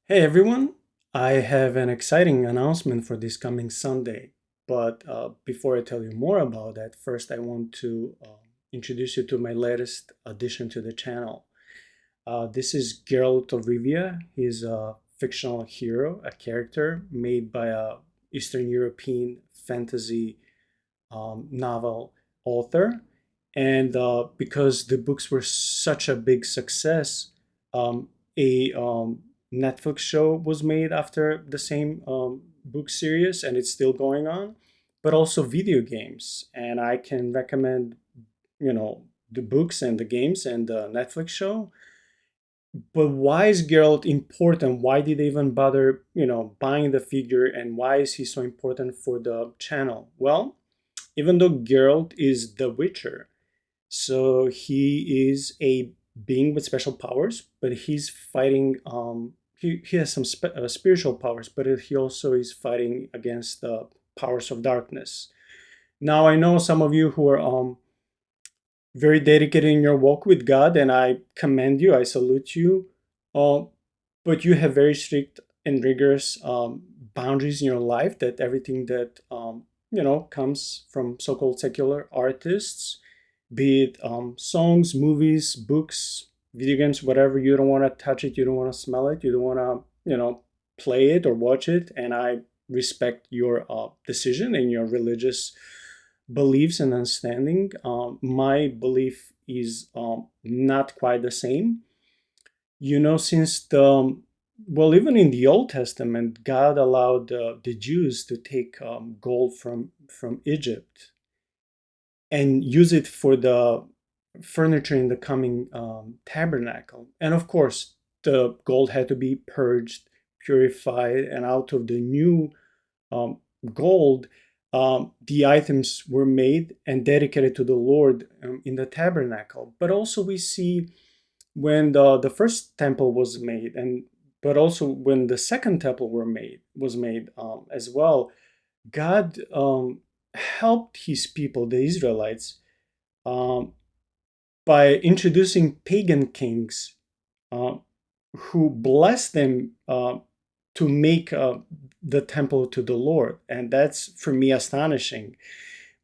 Hey everyone, I have an exciting announcement for this coming Sunday. But before I tell you more about that, first I want to introduce you to my latest addition to the channel. This is Geralt of Rivia. He's a fictional hero, a character made by a Eastern European fantasy novel author. And because the books were such a big success, a Netflix show was made after the same book series, and it's still going on, but also video games. And I can recommend, the books and the games and the Netflix show. But why is Geralt important? Why did they even bother, buying the figure, and why is he so important for the channel? Well, even though Geralt is the Witcher, so he is a being with special powers, but he's fighting. He has some spiritual powers, but he also is fighting against the powers of darkness. Now I know some of you who are very dedicated in your walk with God, and I commend you. I salute you. Uh, but you have very strict and rigorous boundaries in your life. That everything that comes from so-called secular artists, be it songs, movies, books, video games, whatever, you don't want to touch it, you don't want to smell it, you don't want to, play it or watch it. And I respect your decision and your religious beliefs and understanding. My belief is not quite the same. Since well, even in the Old Testament, God allowed the Jews to take gold from Egypt and use it for the furniture in the coming tabernacle. And of course, the gold had to be purged, purified, and out of the new um, gold, the items were made and dedicated to the Lord in the tabernacle. But also, we see when the first temple was made, and but also when the second temple was made as well. God helped His people, the Israelites, um, by introducing pagan kings uh, who blessed them to make the temple to the Lord. And that's for me astonishing.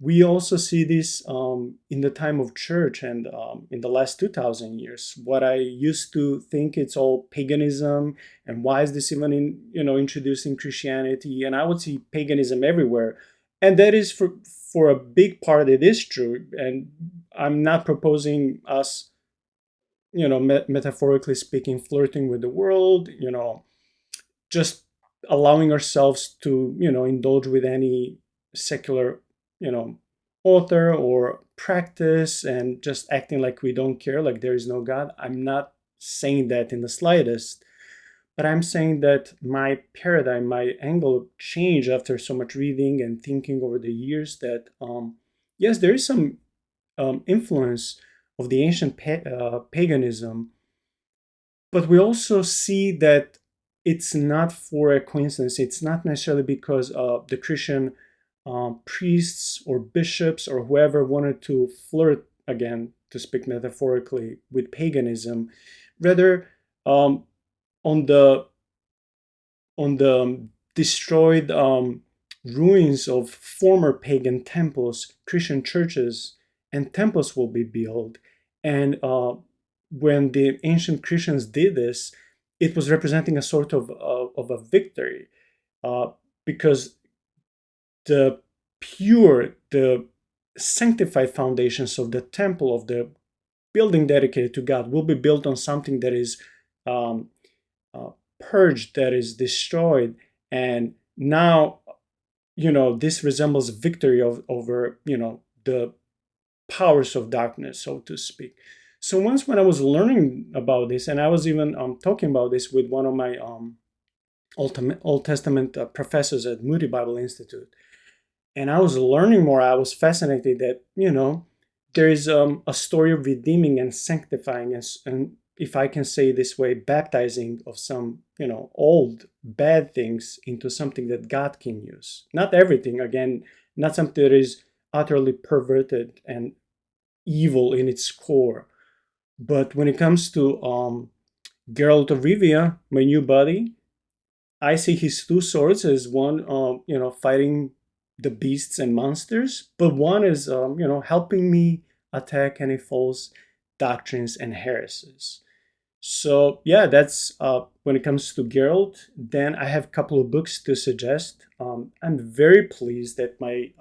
We also see this in the time of church and in the last 2000 years. What I used to think it's all paganism, and why is this even introducing Christianity? And I would see paganism everywhere. And that is for a big part, it is true. And I'm not proposing us, metaphorically speaking, flirting with the world, just allowing ourselves to, indulge with any secular, you know, author or practice and just acting like we don't care, like there is no God. I'm not saying that in the slightest, but I'm saying that my paradigm, my angle changed after so much reading and thinking over the years that, yes, there is some influence of the ancient paganism, but we also see that it's not for a coincidence. It's not necessarily because the Christian priests or bishops or whoever wanted to flirt, again, to speak metaphorically, with paganism. Rather, um, on the destroyed ruins of former pagan temples, Christian churches and temples will be built. And when the ancient Christians did this, it was representing a sort of a victory, uh, because the the sanctified foundations of the temple, of the building dedicated to God, will be built on something that is um, uh, purged, that is destroyed. And now, this resembles victory over, the powers of darkness, so to speak. So once when I was learning about this, and I was even talking about this with one of my Old Testament professors at Moody Bible Institute, and I was learning more, I was fascinated that, there is a story of redeeming and sanctifying, and if I can say this way, baptizing of some, old bad things into something that God can use. Not everything, again, not something that is utterly perverted and evil in its core. But when it comes to Geralt of Rivia, my new buddy, I see his two swords as one, fighting the beasts and monsters, but one is, helping me attack any false doctrines and heresies. So yeah, that's when it comes to Geralt. Then I have a couple of books to suggest. I'm very pleased that my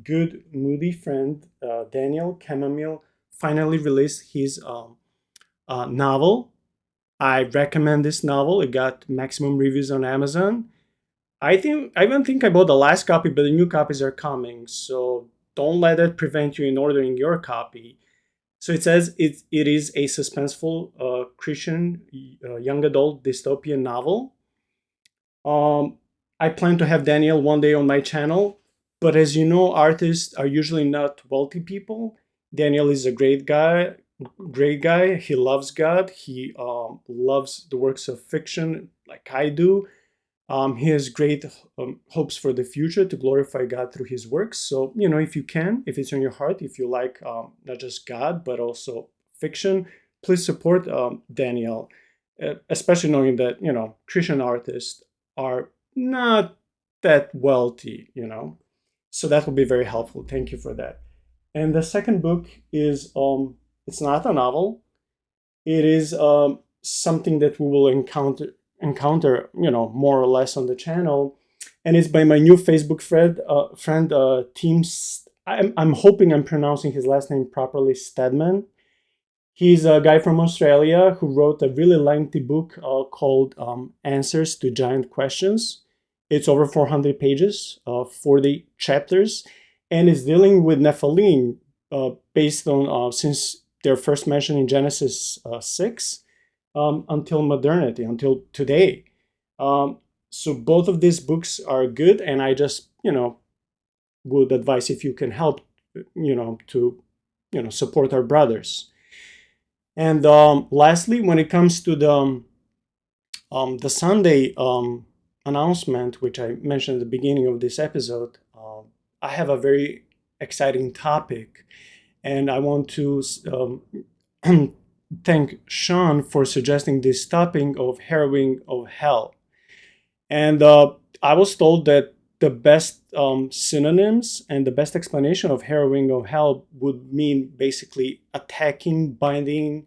good moody friend Daniel Chamomile finally released his novel. I recommend this novel. It got maximum reviews on Amazon. I don't think I bought the last copy, but the new copies are coming. So don't let that prevent you in ordering your copy. So it says it is a suspenseful Christian young adult dystopian novel. Um, I plan to have Daniel one day on my channel, but as you know, artists are usually not wealthy people. Daniel is a great guy, great guy. He loves God. He loves the works of fiction like I do. He has great hopes for the future to glorify God through his works. So, if you can, if it's on your heart, if you like not just God, but also fiction, please support Daniel, especially knowing that, Christian artists are not that wealthy. So that will be very helpful. Thank you for that. And the second book is, it's not a novel. It is something that we will encounter more or less on the channel, and it's by my new Facebook friend Teams. I'm hoping I'm pronouncing his last name properly, Stedman. He's a guy from Australia who wrote a really lengthy book called Answers to Giant Questions. It's over 400 pages, 40 chapters, and is dealing with Nephilim based on since they're first mentioned in Genesis 6 until modernity, until today. So both of these books are good, and I just, would advise if you can help, to, support our brothers. And lastly, when it comes to the Sunday announcement, which I mentioned at the beginning of this episode, I have a very exciting topic, and I want to thank Sean for suggesting this topic of Harrowing of Hell. And I was told that the best synonyms and the best explanation of Harrowing of Hell would mean basically attacking, binding,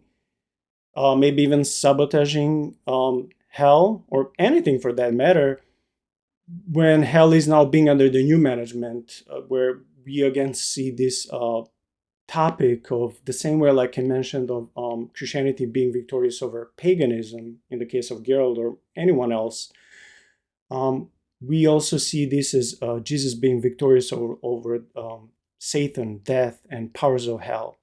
maybe even sabotaging hell, or anything for that matter, when hell is now being under the new management, where we again see this topic of the same way, like I mentioned, of Christianity being victorious over paganism in the case of Geralt or anyone else. We also see this as Jesus being victorious over Satan, death, and powers of hell.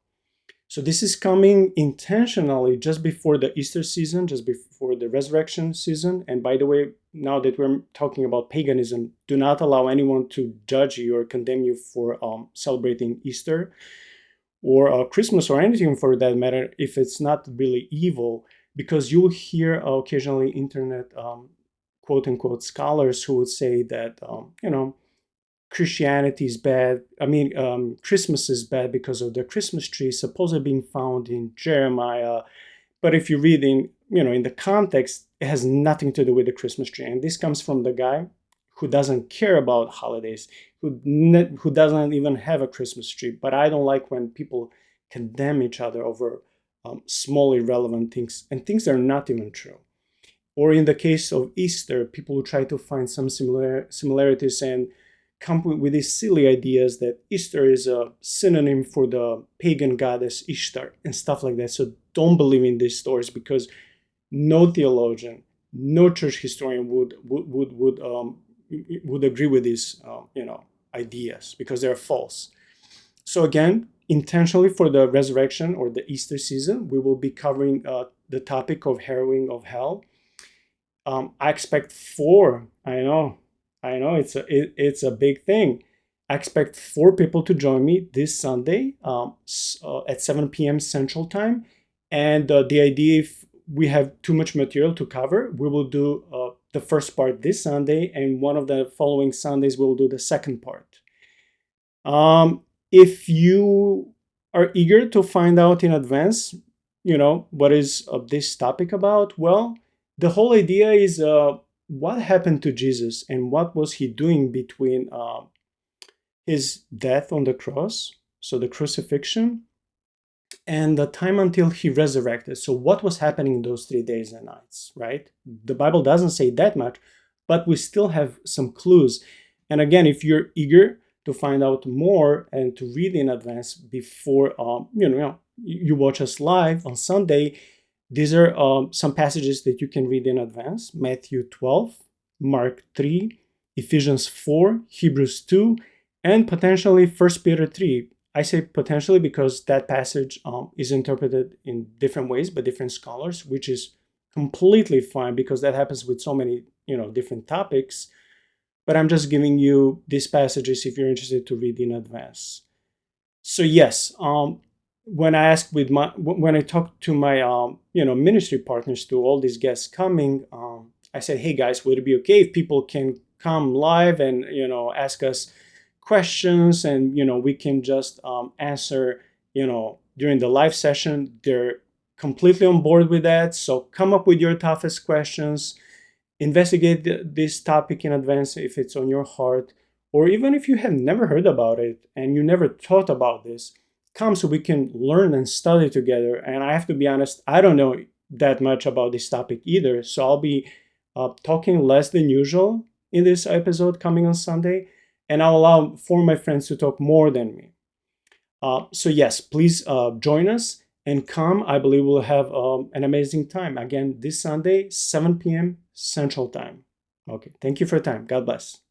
So this is coming intentionally just before the Easter season, just before the resurrection season. And by the way, now that we're talking about paganism, do not allow anyone to judge you or condemn you for celebrating Easter or Christmas or anything for that matter if it's not really evil, because you'll hear occasionally internet quote unquote scholars who would say that, Christianity is bad. I mean, Christmas is bad because of the Christmas tree supposedly being found in Jeremiah. But if you read in the context, it has nothing to do with the Christmas tree. And this comes from the guy who doesn't care about holidays, who doesn't even have a Christmas tree. But I don't like when people condemn each other over small irrelevant things and things that are not even true. Or in the case of Easter, people who try to find some similarities and come with these silly ideas that Easter is a synonym for the pagan goddess Ishtar and stuff like that. So don't believe in these stories, because no theologian, no church historian would agree with these ideas, because they're false. So again, intentionally for the resurrection or the Easter season, we will be covering the topic of Harrowing of Hell. I expect four. I know, it's a big thing. I expect 4 people to join me this Sunday at 7 p.m. Central Time. And the idea, if we have too much material to cover, we will do the first part this Sunday, and one of the following Sundays we'll do the second part. If you are eager to find out in advance, what is this topic about, well, the whole idea is what happened to Jesus and what was he doing between his death on the cross, so the crucifixion, and the time until he resurrected. So what was happening in those 3 days and nights, right? The Bible doesn't say that much, but we still have some clues. And again, if you're eager to find out more and to read in advance before you watch us live on Sunday, these are some passages that you can read in advance: Matthew 12, Mark 3, Ephesians 4, Hebrews 2, and potentially 1 Peter 3. I say potentially because that passage is interpreted in different ways by different scholars, which is completely fine because that happens with so many different topics. But I'm just giving you these passages if you're interested to read in advance. So yes, when I talked to my ministry partners, to all these guests coming, I said, hey guys, would it be okay if people can come live and ask us questions, and we can just answer during the live session? They're completely on board with that. So come up with your toughest questions, investigate this topic in advance if it's on your heart, or even if you have never heard about it and you never thought about this, come so we can learn and study together. And I have to be honest, I don't know that much about this topic either, so I'll be talking less than usual in this episode coming on Sunday, and I'll allow for my friends to talk more than me. So yes, please join us and come. I believe we'll have an amazing time. Again, this Sunday, 7 p.m. Central Time. Okay, thank you for your time. God bless.